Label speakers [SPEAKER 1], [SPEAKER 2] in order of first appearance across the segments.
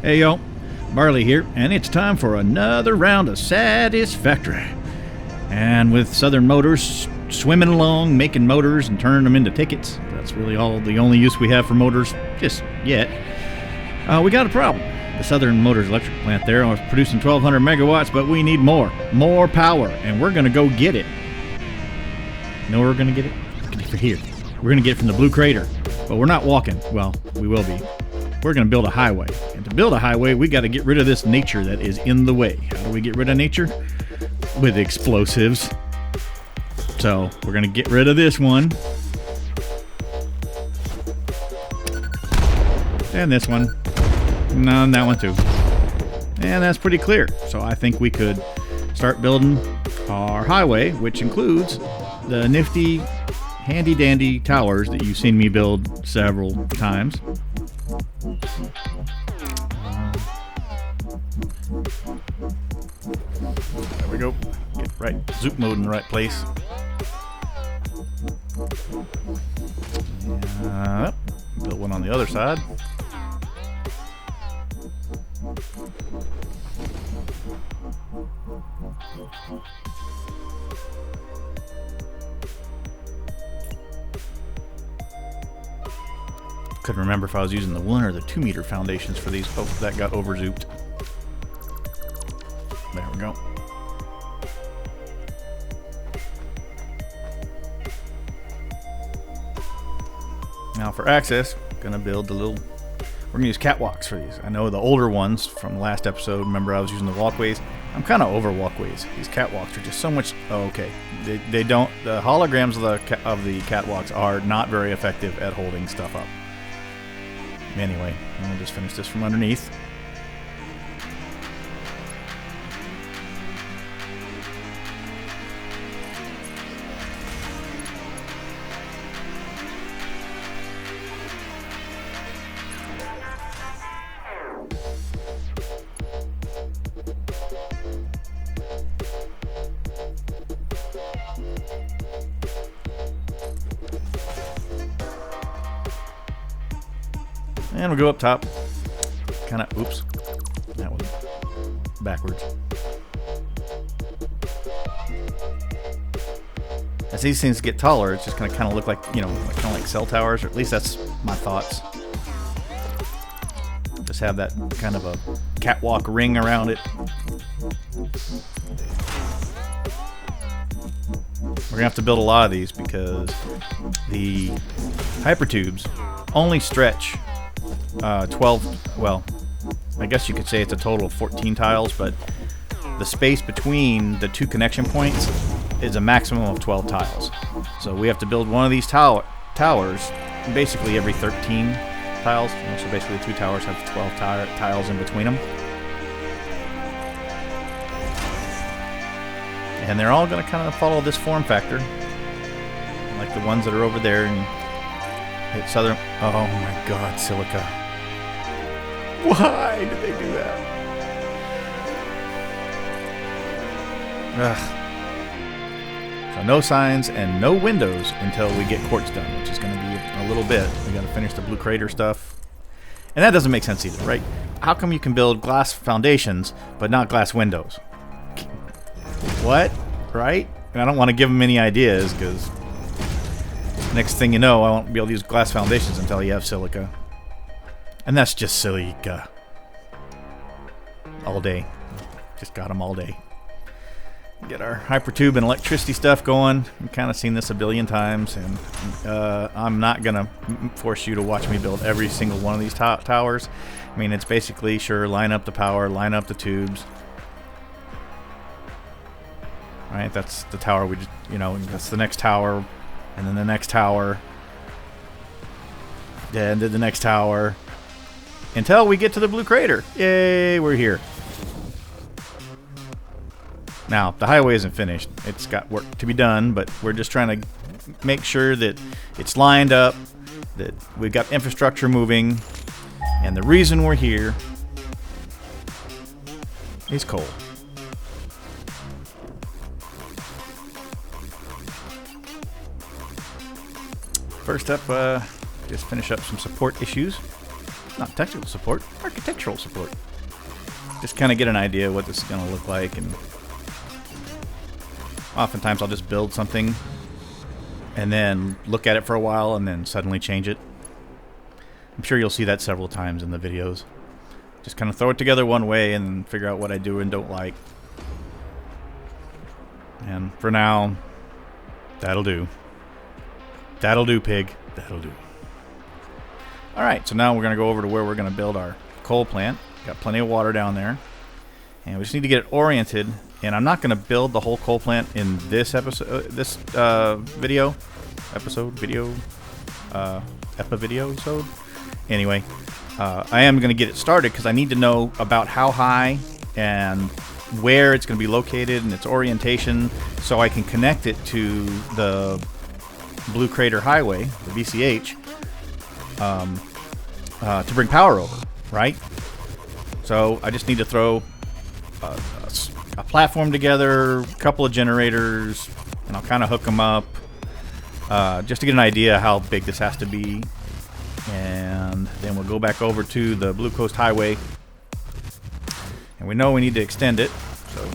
[SPEAKER 1] Hey yo, Marley here, and it's time for another round of Satisfactory. And with Southern Motors swimming along, making motors and turning them into tickets, that's really the only use we have for motors just yet. We got a problem. The Southern Motors electric plant there is producing 1,200 megawatts, but we need more power, and we're gonna go get it. You know where we're gonna get it? Here. We're gonna get it from the Blue Crater, but we're not walking. Well, we will be. We're going to build a highway. And to build a highway, we got to get rid of this nature that is in the way. How do we get rid of nature? With explosives. So we're going to get rid of this one. And this one. No, and that one too. And that's pretty clear. So I think we could start building our highway, which includes the nifty, handy-dandy towers that you've seen me build several times. There we go. Get right zoop mode in the right place. Build one on the other side. Couldn't remember if I was using the 1 or the 2 meter foundations for these. Oh, that got over zooped. There we go. Now for access, gonna build the little. We're gonna use catwalks for these. I know the older ones from the last episode. Remember, I was using the walkways. I'm kind of over walkways. These catwalks are just so much. Oh, okay. They don't. The holograms of the catwalks are not very effective at holding stuff up. Anyway, we'll just finish this from underneath. And we'll go up top. Kind of, oops. That was backwards. As these things get taller, it's just going to kind of look like, kind of like cell towers, or at least that's my thoughts. Just have that kind of a catwalk ring around it. We're going to have to build a lot of these because the Hypertubes only stretch 12, well, I guess you could say it's a total of 14 tiles, but the space between the 2 connection points is a maximum of 12 tiles. So we have to build one of these towers basically every 13 tiles. So basically 2 towers have 12 tiles in between them. And they're all going to kind of follow this form factor, like the ones that are over there and hit Southern. Oh my God, silica. Why did they do that? Ugh. So no signs and no windows until we get quartz done, which is going to be a little bit. We got to finish the Blue Crater stuff. And that doesn't make sense either, right? How come you can build glass foundations but not glass windows? What? Right? And I don't want to give them any ideas because next thing you know, I won't be able to use glass foundations until you have silica. And that's just silica. All day. Just got them all day. Get our hypertube and electricity stuff going. We've kind of seen this a billion times, and I'm not going to force you to watch me build every single one of these towers. I mean, it's basically, sure, line up the power, line up the tubes. Right, that's the tower we just, that's the next tower, and then the next tower, and then the next tower, until we get to the Blue Crater. Yay, we're here. Now, the highway isn't finished. It's got work to be done, but we're just trying to make sure that it's lined up, that we've got infrastructure moving, and the reason we're here is coal. First up, just finish up some support issues. not technical support, architectural support. Just kind of get an idea of what this is going to look like, and oftentimes I'll just build something and then look at it for a while and then suddenly change it. I'm sure you'll see that several times in the videos. Just kind of throw it together one way and figure out what I do and don't like. And for now, that'll do. That'll do, pig. That'll do. Alright, so now we're going to go over to where we're going to build our coal plant. Got plenty of water down there. And we just need to get it oriented. And I'm not going to build the whole coal plant in this episode, video. Anyway, I am going to get it started because I need to know about how high and where it's going to be located and its orientation, so I can connect it to the Blue Crater Highway, the BCH, to bring power over, right? So I just need to throw a platform together, a couple of generators, and I'll kind of hook them up just to get an idea how big this has to be. And then we'll go back over to the Blue Coast Highway, and we know we need to extend it, so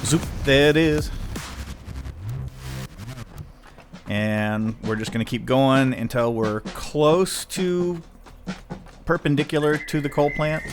[SPEAKER 1] zoop, there it is. And we're just going to keep going until we're close to perpendicular to the coal plant.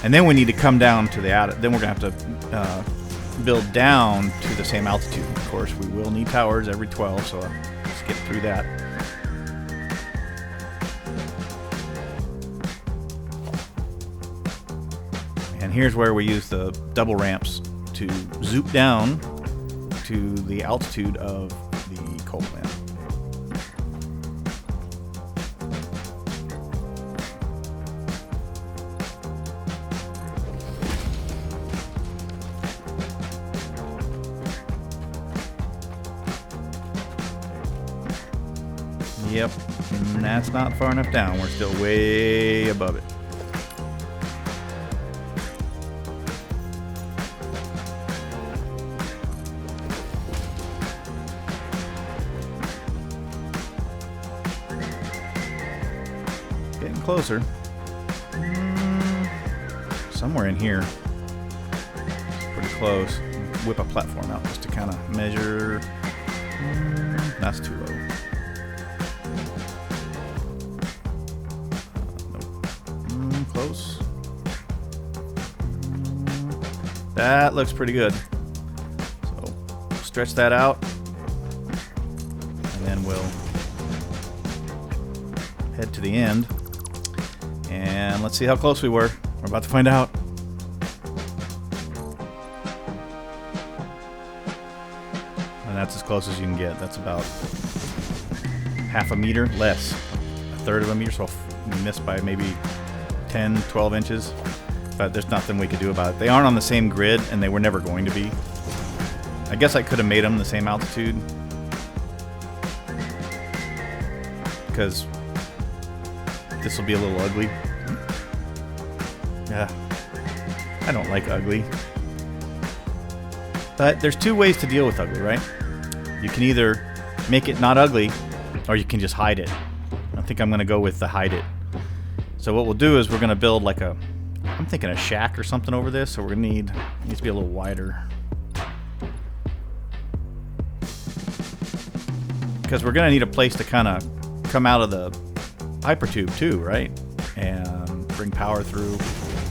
[SPEAKER 1] And then we need to come down to the then we're going to have to build down to the same altitude. Of course, we will need towers every 12, so let's get through that. And here's where we use the double ramps to zoop down to the altitude of the coal plant. Yep, and that's not far enough down. We're still way above it. Getting closer. Somewhere in here. Pretty close. Whip a platform out just to kind of measure. That's too low. Close. That looks pretty good. So stretch that out, and then we'll head to the end. And let's see how close we were. We're about to find out. And that's as close as you can get. That's about half a meter, less, a third of a meter, so we missed by maybe 10, 12 inches, but there's nothing we could do about it. They aren't on the same grid, and they were never going to be. I guess I could have made them the same altitude, because this will be a little ugly. Yeah, I don't like ugly. But there's two ways to deal with ugly, right? You can either make it not ugly, or you can just hide it. I think I'm going to go with the hide it. So what we'll do is we're going to build like I'm thinking a shack or something over this, so we're going to it needs to be a little wider. Because we're going to need a place to kind of come out of the Hypertube too, right? And bring power through.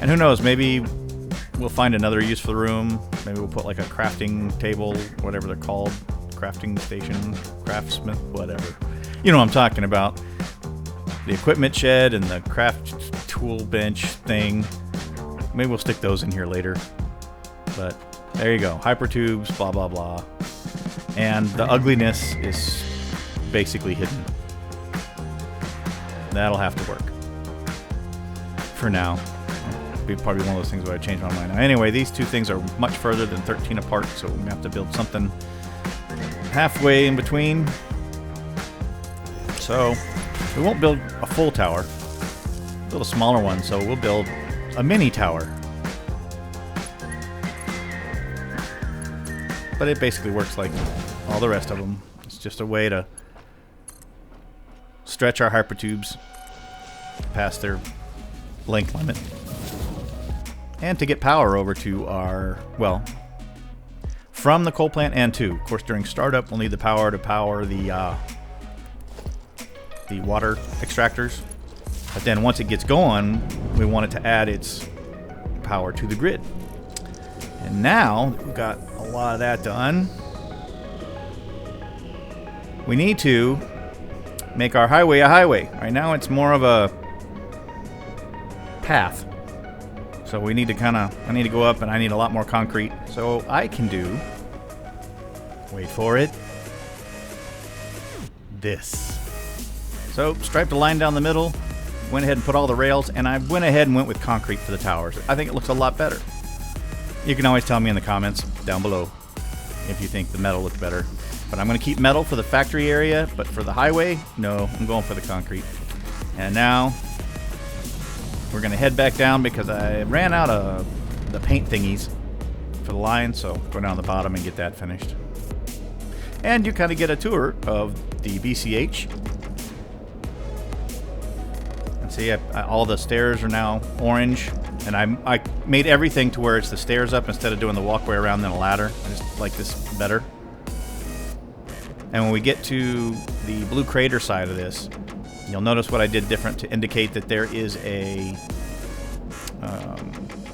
[SPEAKER 1] And who knows, maybe we'll find another use for the room. Maybe we'll put like a crafting table, whatever they're called. Crafting station, craftsmith, whatever. You know what I'm talking about. The equipment shed and the craft tool bench thing. Maybe we'll stick those in here later. But there you go. Hypertubes, blah, blah, blah. And the ugliness is basically hidden. That'll have to work. For now. It'll be probably one of those things where I change my mind. Now, anyway, these two things are much further than 13 apart, so we're going to have to build something halfway in between. So we won't build a full tower. Build a smaller one, so we'll build a mini tower. But it basically works like all the rest of them. It's just a way to stretch our hypertubes past their length limit. And to get power over to our, well, from the coal plant and to. Of course, during startup, we'll need the power to power the water extractors. But then once it gets going, we want it to add its power to the grid. And now we've got a lot of that done, we need to make our highway a highway. Right now it's more of a path. So we need to I need to go up, and I need a lot more concrete. So I can do, wait for it, this. So striped a line down the middle, went ahead and put all the rails, and I went ahead and went with concrete for the towers. I think it looks a lot better. You can always tell me in the comments down below if you think the metal looks better. But I'm going to keep metal for the factory area, but for the highway, no, I'm going for the concrete. And now we're going to head back down because I ran out of the paint thingies for the line, so go down to the bottom and get that finished. And you kind of get a tour of the BCH. And see, all the stairs are now orange, and I made everything to where it's the stairs up instead of doing the walkway around then a ladder. I just like this better. And when we get to the blue crater side of this, you'll notice what I did different to indicate that there is a,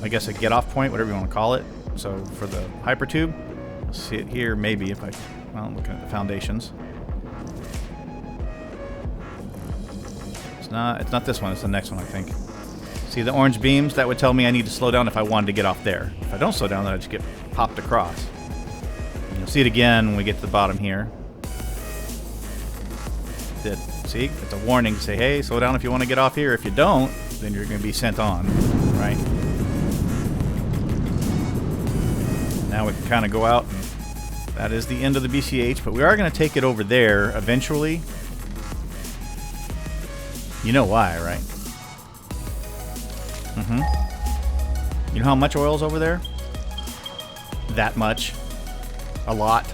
[SPEAKER 1] I guess a get-off point, whatever you want to call it. So for the Hypertube, you'll see it here maybe if I'm looking at the foundations. It's not this one, it's the next one, I think. See the orange beams? That would tell me I need to slow down if I wanted to get off there. If I don't slow down, then I just get popped across. And you'll see it again when we get to the bottom here. See, it's a warning to say, hey, slow down if you want to get off here. If you don't, then you're going to be sent on, right? Now we can kind of go out. And that is the end of the BCH, but we are going to take it over there eventually. You know why, right? You know how much oil's over there? That much. A lot.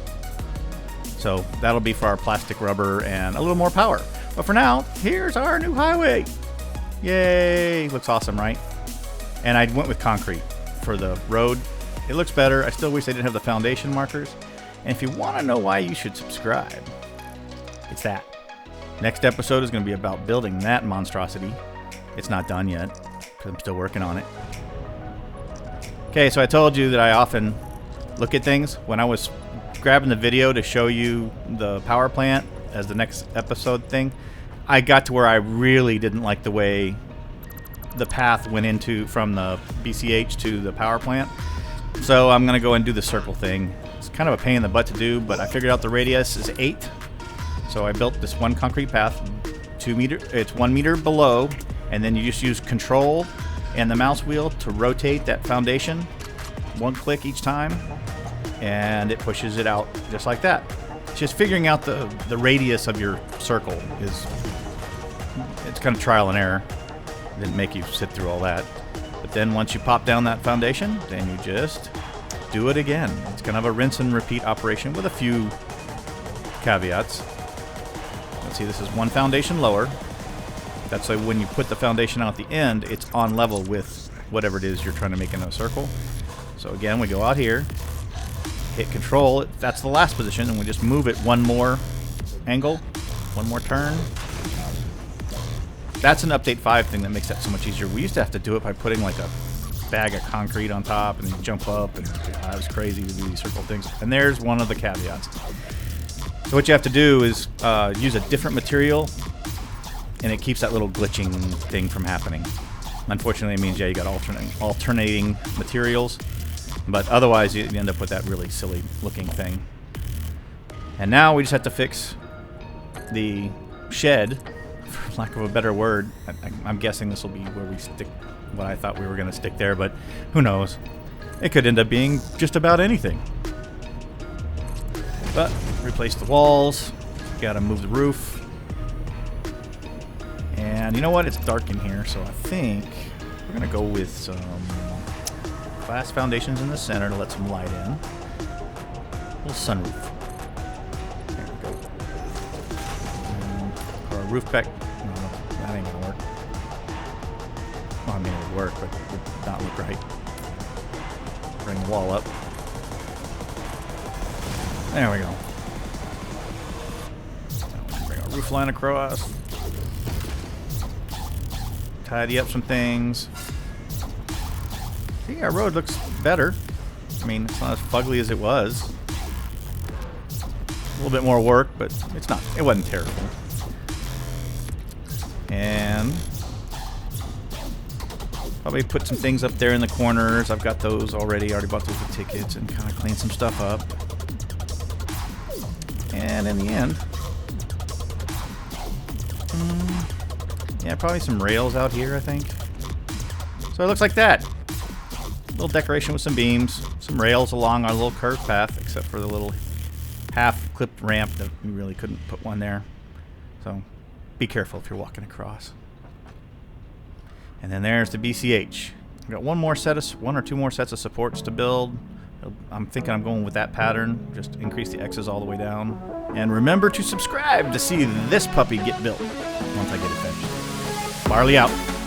[SPEAKER 1] So that'll be for our plastic rubber and a little more power. But for now, here's our new highway. Yay! Looks awesome, right? And I went with concrete for the road. It looks better. I still wish they didn't have the foundation markers. And if you want to know why you should subscribe, it's that. Next episode is going to be about building that monstrosity. It's not done yet, because I'm still working on it. Okay, so I told you that I often look at things. When I was grabbing the video to show you the power plant as the next episode thing, I got to where I really didn't like the way the path went into from the BCH to the power plant. So I'm going to go and do the circle thing. It's kind of a pain in the butt to do, but I figured out the radius is 8. So I built this one concrete path, 2 meter, it's 1 meter below, and then you just use control and the mouse wheel to rotate that foundation, 1 click each time, and it pushes it out just like that. Just figuring out the radius of your circle it's kind of trial and error. It didn't make you sit through all that. But then once you pop down that foundation, then you just do it again. It's kind of a rinse and repeat operation with a few caveats. Let's see, this is 1 foundation lower. That's like when you put the foundation out at the end, it's on level with whatever it is you're trying to make in a circle. So again, we go out here, hit control, that's the last position, and we just move it 1 more angle, 1 more turn. That's an update 5 thing that makes that so much easier. We used to have to do it by putting like a bag of concrete on top and then jump up, and it was crazy to do these circle things. And there's one of the caveats. So what you have to do is use a different material, and it keeps that little glitching thing from happening. Unfortunately, it means, yeah, you got alternating materials, but otherwise you end up with that really silly looking thing. And now we just have to fix the shed, for lack of a better word. I'm guessing this will be where we stick what I thought we were going to stick there, but who knows? It could end up being just about anything. But replace the walls, got to move the roof. And you know what? It's dark in here, so I think we're going to go with some glass foundations in the center to let some light in. A little sunroof. There we go. And our roof back. No, that ain't going to work. Well, I mean, it would work, but it would not look right. Bring the wall up. There we go. Bring our roof line across. Tidy up some things. See, our road looks better. I mean, it's not as fugly as it was. A little bit more work, but it's not. It wasn't terrible. And probably put some things up there in the corners. I've got those already. I already bought those with tickets and kind of clean some stuff up. And in the end, yeah, probably some rails out here, I think. So it looks like that. A little decoration with some beams, some rails along our little curved path, except for the little half-clipped ramp that we really couldn't put one there. So be careful if you're walking across. And then there's the BCH. I've got one or two more sets of supports to build. I'm thinking I'm going with that pattern. Just increase the X's all the way down. And remember to subscribe to see this puppy get built once I get it finished. Barley out.